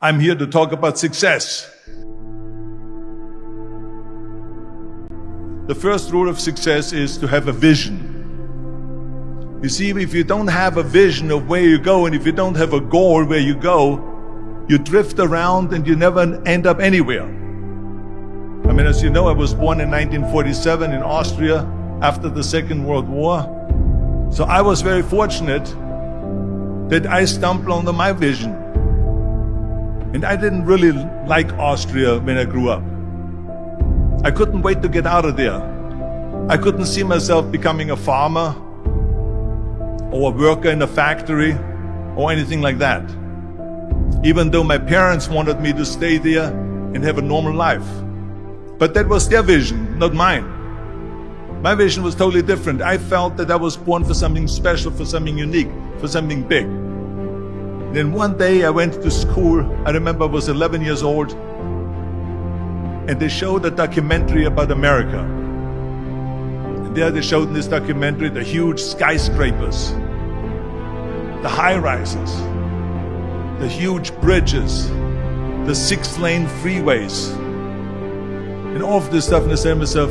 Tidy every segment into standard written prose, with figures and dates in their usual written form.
I'm here to talk about success. The first rule of success is to have a vision. You see, if you don't have a vision of where you go, and if you don't have a goal where you go, you drift around and you never end up anywhere. I mean, as you know, I was born in 1947 in Austria after the Second World War. So I was very fortunate that I stumbled onto my vision. And I didn't really like Austria when I grew up. I couldn't wait to get out of there. I couldn't see myself becoming a farmer or a worker in a factory or anything like that. Even though my parents wanted me to stay there and have a normal life. But that was their vision, not mine. My vision was totally different. I felt that I was born for something special, for something unique, for something big. And then one day I went to school. I remember I was 11 years old. And they showed a documentary about America. And there they showed in this documentary the huge skyscrapers, the high-rises, the huge bridges, the 6-lane freeways, and all of this stuff. And I said to myself,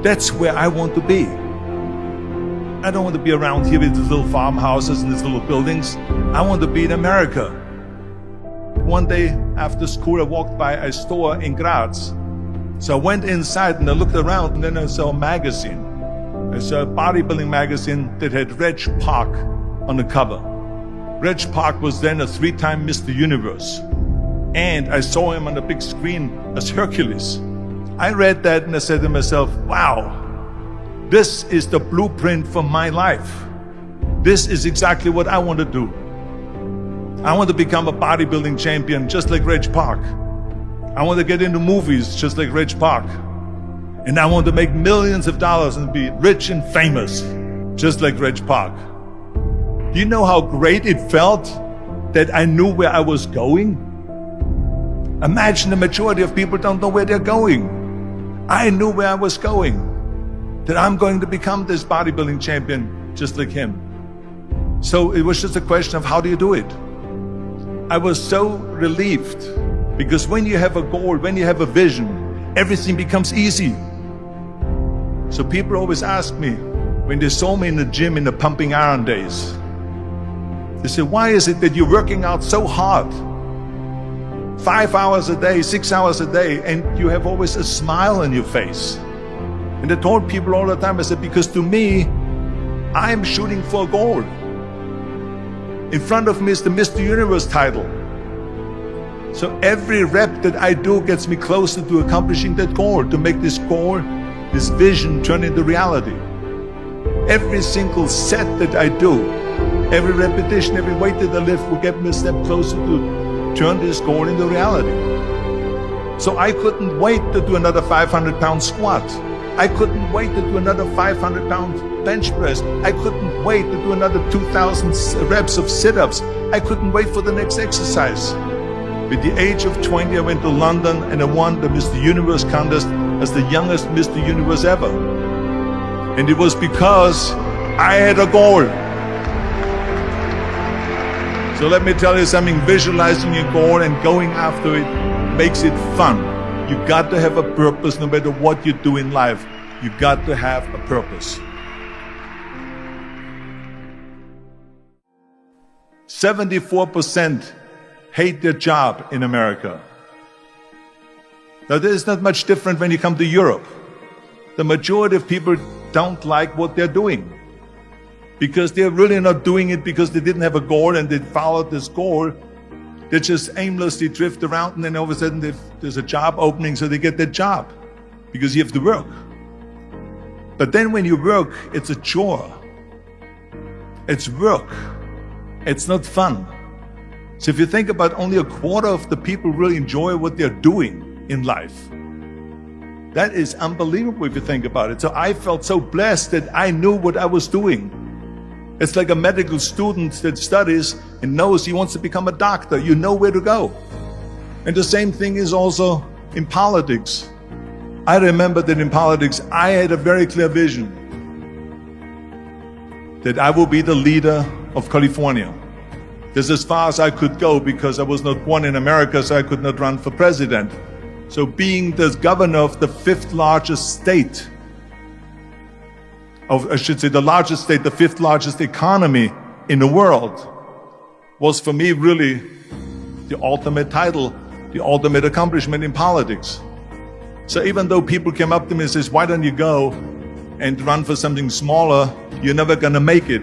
that's where I want to be. I don't want to be around here with these little farmhouses and these little buildings. I want to be in America. One day after school, I walked by a store in Graz. So I went inside and I looked around, and then I saw a magazine. I saw a bodybuilding magazine that had Reg Park on the cover. Reg Park was then a 3-time Mr. Universe. And I saw him on the big screen as Hercules. I read that and I said to myself, wow, this is the blueprint for my life. This is exactly what I want to do. I want to become a bodybuilding champion just like Reg Park. I want to get into movies just like Reg Park. And I want to make millions of dollars and be rich and famous just like Reg Park. Do you know how great it felt that I knew where I was going? Imagine the majority of people don't know where they're going. I knew where I was going, that I'm going to become this bodybuilding champion just like him. So it was just a question of how do you do it? I was so relieved, because when you have a goal, when you have a vision, everything becomes easy. So people always ask me, when they saw me in the gym in the pumping iron days, they say, why is it that you're working out so hard? 5 hours a day, 6 hours a day, and you have always a smile on your face. And I told people all the time, I said, because to me, I'm shooting for a goal. In front of me is the Mr. Universe title. So every rep that I do gets me closer to accomplishing that goal, to make this goal, this vision turn into reality. Every single set that I do, every repetition, every weight that I lift will get me a step closer to turn this goal into reality. So I couldn't wait to do another 500-pound squat. I couldn't wait to do another 500-pound bench press. I couldn't wait to do another 2,000 reps of sit-ups. I couldn't wait for the next exercise. At the age of 20, I went to London and I won the Mr. Universe contest as the youngest Mr. Universe ever. And it was because I had a goal. So let me tell you something, visualizing your goal and going after it makes it fun. You got to have a purpose no matter what you do in life. You got to have a purpose. 74% hate their job in America. Now there is not much different when you come to Europe. The majority of people don't like what they're doing, because they're really not doing it because they didn't have a goal and they followed this goal. They just aimlessly drift around, and then all of a sudden there's a job opening, so they get that job because you have to work. But then when you work, it's a chore. It's work. It's not fun. So if you think about, only a quarter of the people really enjoy what they're doing in life. That is unbelievable if you think about it. So I felt so blessed that I knew what I was doing. It's like a medical student that studies and knows he wants to become a doctor. You know where to go. And the same thing is also in politics. I remember that in politics, I had a very clear vision that I will be the leader of California. This is as far as I could go because I was not born in America, so I could not run for president. So being the governor of the fifth largest state, I should say the largest state, the fifth largest economy in the world, was for me really the ultimate title, the ultimate accomplishment in politics. So even though people came up to me and says, why don't you go and run for something smaller, you're never gonna make it.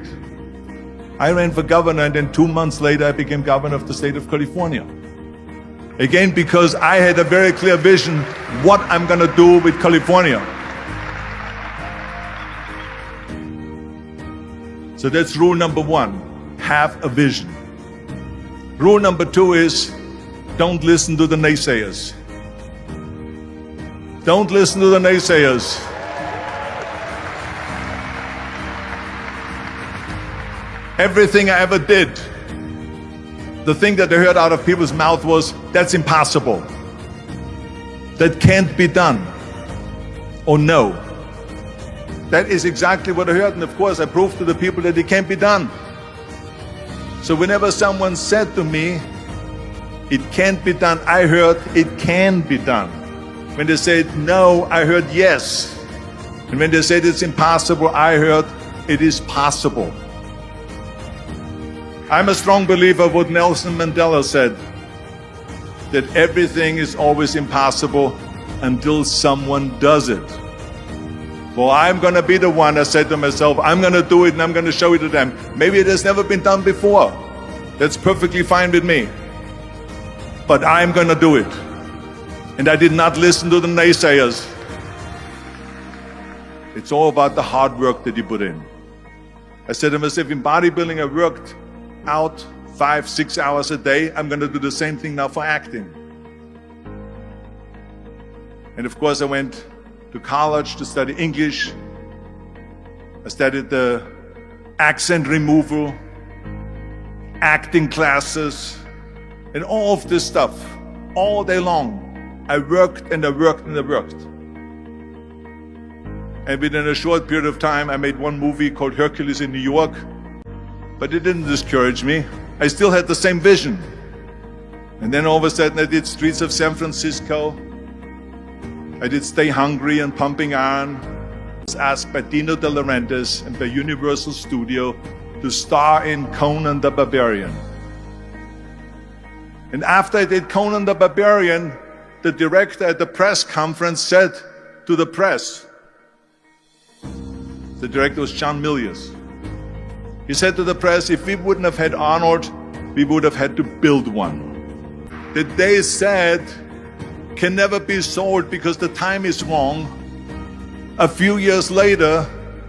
I ran for governor, and then 2 months later I became governor of the state of California. Again, because I had a very clear vision what I'm gonna do with California. So that's rule number one, have a vision. Rule number two is, don't listen to the naysayers. Don't listen to the naysayers. Everything I ever did, the thing that I heard out of people's mouth was, that's impossible. That can't be done. Or no. That is exactly what I heard, and of course I proved to the people that it can't be done. So whenever someone said to me, it can't be done, I heard, it can be done. When they said no, I heard yes. And when they said it's impossible, I heard, it is possible. I'm a strong believer of what Nelson Mandela said, that everything is always impossible until someone does it. Well, I'm gonna be the one, I said to myself, I'm gonna do it and I'm gonna show it to them. Maybe it has never been done before. That's perfectly fine with me. But I'm gonna do it. And I did not listen to the naysayers. It's all about the hard work that you put in. I said to myself, in bodybuilding I worked out 5-6 hours a day. I'm gonna do the same thing now for acting. And of course I went to college to study English. I studied the accent removal, acting classes, and all of this stuff, all day long. I worked and I worked and I worked. And within a short period of time, I made one movie called Hercules in New York, but it didn't discourage me. I still had the same vision. And then all of a sudden I did Streets of San Francisco. I did Stay Hungry and Pumping Iron. I was asked by Dino De Laurentiis and by Universal Studio to star in Conan the Barbarian. And after I did Conan the Barbarian, the director at the press conference said to the press, the director was John Milius. He said to the press, if we wouldn't have had Arnold, we would have had to build one. That they said can never be sold because the time is wrong. A few years later,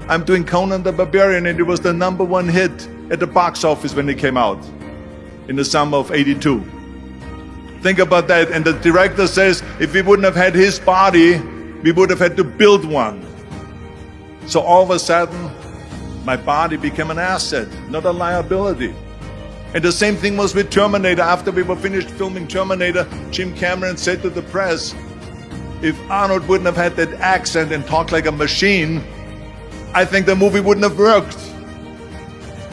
I'm doing Conan the Barbarian, and it was the #1 hit at the box office when it came out in the summer of '82. Think about that. And the director says, if we wouldn't have had his body, we would have had to build one. So all of a sudden, my body became an asset, not a liability. And the same thing was with Terminator. After we were finished filming Terminator, Jim Cameron said to the press, if Arnold wouldn't have had that accent and talked like a machine, I think the movie wouldn't have worked.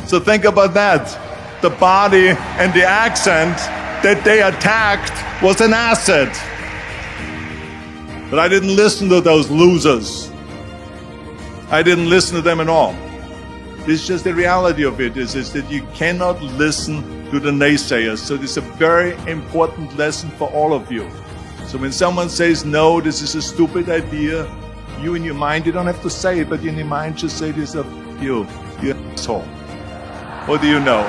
So think about that. The body and the accent that they attacked was an asset. But I didn't listen to those losers. I didn't listen to them at all. It's just the reality of it is that you cannot listen to the naysayers. So this is a very important lesson for all of you. So when someone says, no, this is a stupid idea, you in your mind, you don't have to say it, but in your mind just say this of you asshole. What do you know?